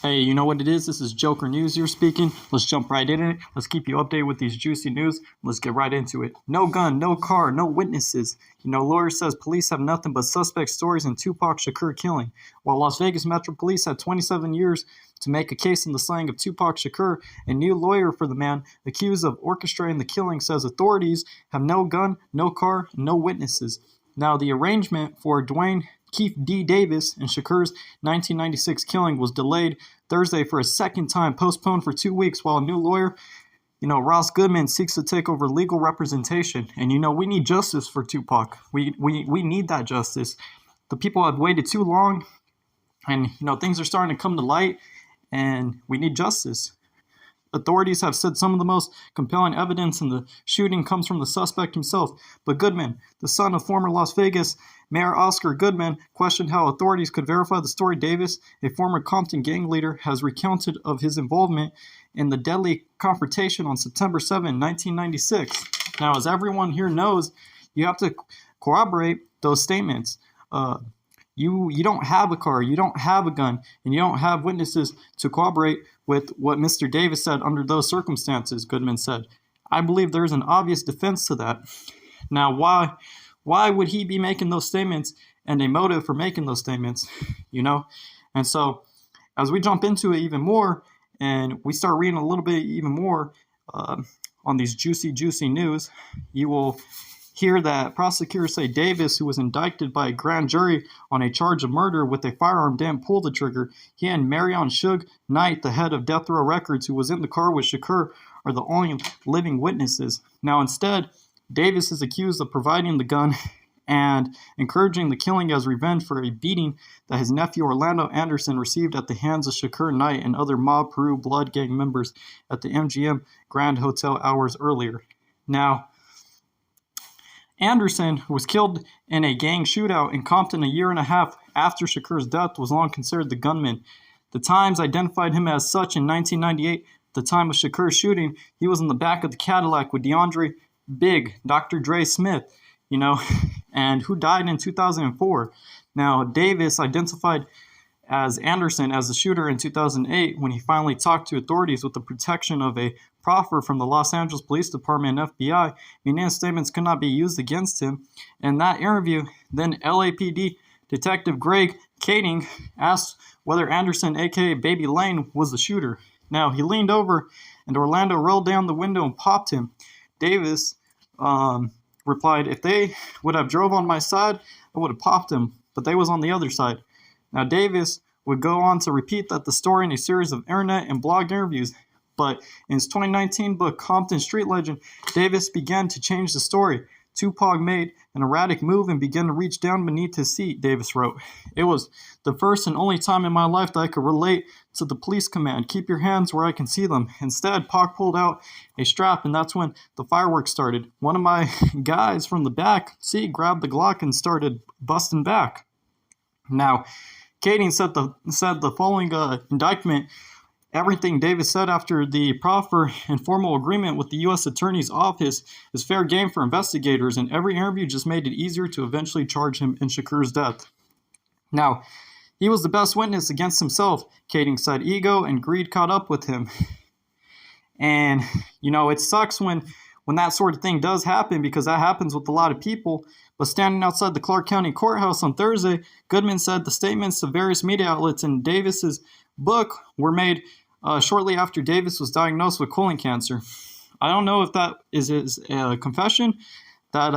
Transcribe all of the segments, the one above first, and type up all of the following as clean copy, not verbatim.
Hey, you know what it is? This is Joker News here speaking. Let's jump right in it. Let's keep you updated with these juicy news. Let's get right into it. No gun, no car, no witnesses. Lawyer says police have nothing but suspect stories in Tupac Shakur killing. While Las Vegas Metro Police had 27 years to make a case in the slaying of Tupac Shakur, a new lawyer for the man accused of orchestrating the killing says authorities have no gun, no car, no witnesses. Now, the arrangement for Duane Keith D. Davis and Shakur's 1996 killing was delayed Thursday for a second time, postponed for 2 weeks, while a new lawyer, Ross Goodman, seeks to take over legal representation. And, we need justice for Tupac. We need that justice. The people have waited too long, and, things are starting to come to light, and we need justice. Authorities have said some of the most compelling evidence in the shooting comes from the suspect himself. But Goodman, the son of former Las Vegas Mayor Oscar Goodman, questioned how authorities could verify the story. Davis, a former Compton gang leader, has recounted of his involvement in the deadly confrontation on September 7, 1996. Now, as everyone here knows, you have to corroborate those statements. You don't have a car, you don't have a gun, and you don't have witnesses to corroborate with what Mr. Davis said under those circumstances, Goodman said. I believe there's an obvious defense to that. Now, why would he be making those statements and a motive for making those statements, And so as we jump into it even more and we start reading a little bit even more on these juicy news, you will hear that prosecutors say Davis, who was indicted by a grand jury on a charge of murder with a firearm, didn't pull the trigger. He and Marion Suge Knight, the head of Death Row Records, who was in the car with Shakur, are the only living witnesses. Now, instead, Davis is accused of providing the gun and encouraging the killing as revenge for a beating that his nephew Orlando Anderson received at the hands of Shakur Knight and other Mob Peru Blood Gang members at the MGM Grand Hotel hours earlier. Now, Anderson, who was killed in a gang shootout in Compton a year and a half after Shakur's death, was long considered the gunman. The Times identified him as such in 1998. At the time of Shakur's shooting, he was in the back of the Cadillac with DeAndre Big, Dr. Dre Smith, and who died in 2004. Now, Davis identified as Anderson as the shooter in 2008 when he finally talked to authorities with the protection of a proffer from the Los Angeles Police Department and FBI, meaning his statements could not be used against him. In that interview, then LAPD Detective Greg Kading asked whether Anderson, aka Baby Lane, was the shooter. Now, he leaned over and Orlando rolled down the window and popped him. Davis replied, if they would have drove on my side, I would have popped him, but they was on the other side. Now, Davis would go on to repeat that the story in a series of internet and blog interviews, but in his 2019 book, Compton Street Legend, Davis began to change the story. Tupac made an erratic move and began to reach down beneath his seat, Davis wrote. It was the first and only time in my life that I could relate to the police command. Keep your hands where I can see them. Instead, Pac pulled out a strap, and that's when the fireworks started. One of my guys from the back seat grabbed the Glock and started busting back. Now, Kading said the following indictment. Everything Davis said after the proffer and formal agreement with the U.S. Attorney's Office is fair game for investigators, and every interview just made it easier to eventually charge him in Shakur's death. Now, he was the best witness against himself, Kading said. Ego and greed caught up with him. And, it sucks when that sort of thing does happen because that happens with a lot of people. But standing outside the Clark County Courthouse on Thursday, Goodman said the statements of various media outlets in Davis's book were made shortly after Davis was diagnosed with colon cancer. I don't know if that is a confession, that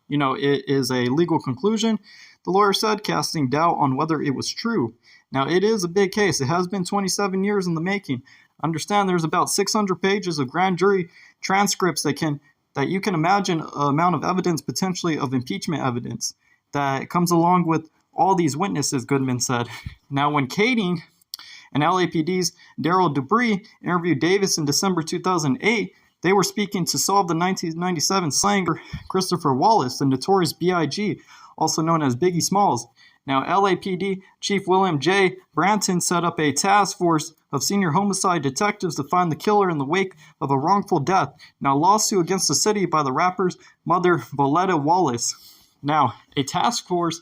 it is a legal conclusion, the lawyer said, casting doubt on whether it was true. Now, it is a big case. It has been 27 years in the making. Understand there's about 600 pages of grand jury transcripts that you can imagine an amount of evidence, potentially of impeachment evidence, that comes along with all these witnesses, Goodman said. Now, when Kading and LAPD's Daryl Dupree interviewed Davis in December 2008, they were speaking to solve the 1997 slanger Christopher Wallace, the notorious B.I.G., also known as Biggie Smalls. Now, LAPD Chief William J. Branton set up a task force of senior homicide detectives to find the killer in the wake of a wrongful death. Now, lawsuit against the city by the rapper's mother, Voletta Wallace. Now, a task force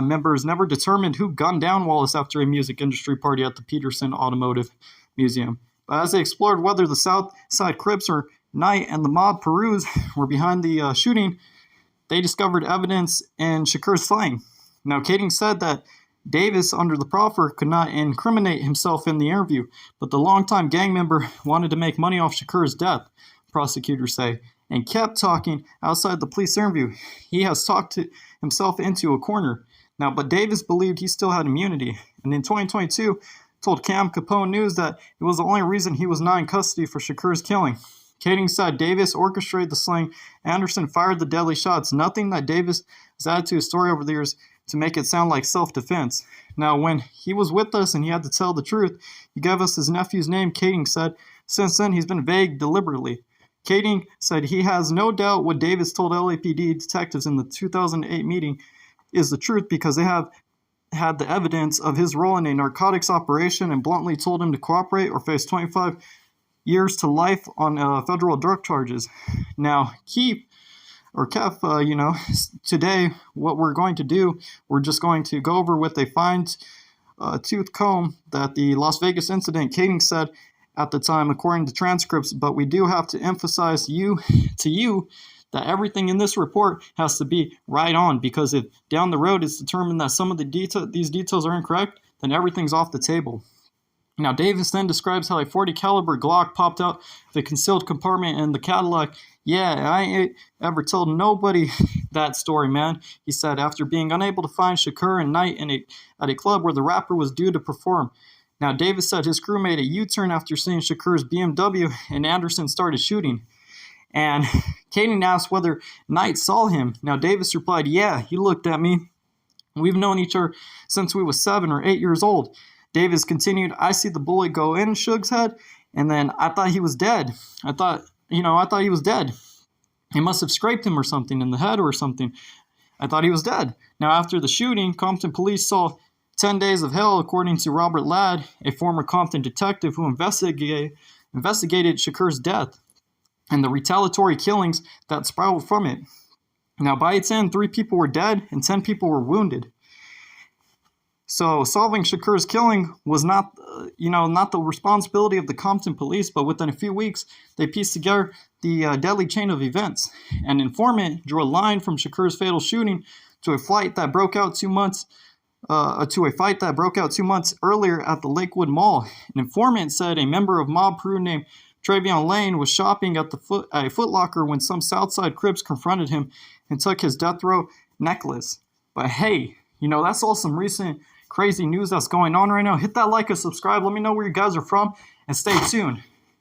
members never determined who gunned down Wallace after a music industry party at the Peterson Automotive Museum. But as they explored whether the South Side Crips or Knight and the mob Perus were behind the shooting, they discovered evidence in Shakur's slang. Now, Kading said that Davis, under the proffer, could not incriminate himself in the interview, but the longtime gang member wanted to make money off Shakur's death, prosecutors say, and kept talking outside the police interview. He has talked himself into a corner. Now, but Davis believed he still had immunity, and in 2022 told Cam Capone News that it was the only reason he was not in custody for Shakur's killing. Kading said Davis orchestrated the slaying. Anderson fired the deadly shots. Nothing that Davis has added to his story over the years to make it sound like self-defense. Now, when he was with us and he had to tell the truth, he gave us his nephew's name, Kading said. Since then, he's been vague deliberately. Kading said he has no doubt what Davis told LAPD detectives in the 2008 meeting is the truth because they have had the evidence of his role in a narcotics operation and bluntly told him to cooperate or face 25 years to life on federal drug charges. Now, Kef, today what we're going to do, we're just going to go over with a fine-tooth comb that the Las Vegas incident, Kading said at the time, according to transcripts, but we do have to emphasize to you that everything in this report has to be right on, because if down the road it's determined that some of these details are incorrect, then everything's off the table. Now, Davis then describes how a .40 caliber Glock popped out the concealed compartment in the Cadillac. Yeah, I ain't ever told nobody that story, man, he said, after being unable to find Shakur and Knight at a club where the rapper was due to perform. Now, Davis said his crew made a U-turn after seeing Shakur's BMW and Anderson started shooting. And Kading asked whether Knight saw him. Now, Davis replied, yeah, he looked at me. We've known each other since we was 7 or 8 years old. Davis continued, I see the bullet go in Suge's head, and then I thought he was dead. I thought he was dead. It must have scraped him or something in the head or something. I thought he was dead. Now, after the shooting, Compton police saw 10 days of hell, according to Robert Ladd, a former Compton detective who investigated Shakur's death and the retaliatory killings that spiraled from it. Now, by its end, 3 people were dead and 10 people were wounded. So solving Shakur's killing was not the responsibility of the Compton police, but within a few weeks, they pieced together the deadly chain of events. An informant drew a line from Shakur's fatal shooting to a fight that broke out 2 months earlier at the Lakewood Mall. An informant said a member of Mob Peru named Travion Lane was shopping at a Foot Locker when some Southside Crips confronted him and took his death row necklace. But hey, that's all some recent crazy news that's going on right now. Hit that like and subscribe. Let me know where you guys are from, and stay tuned.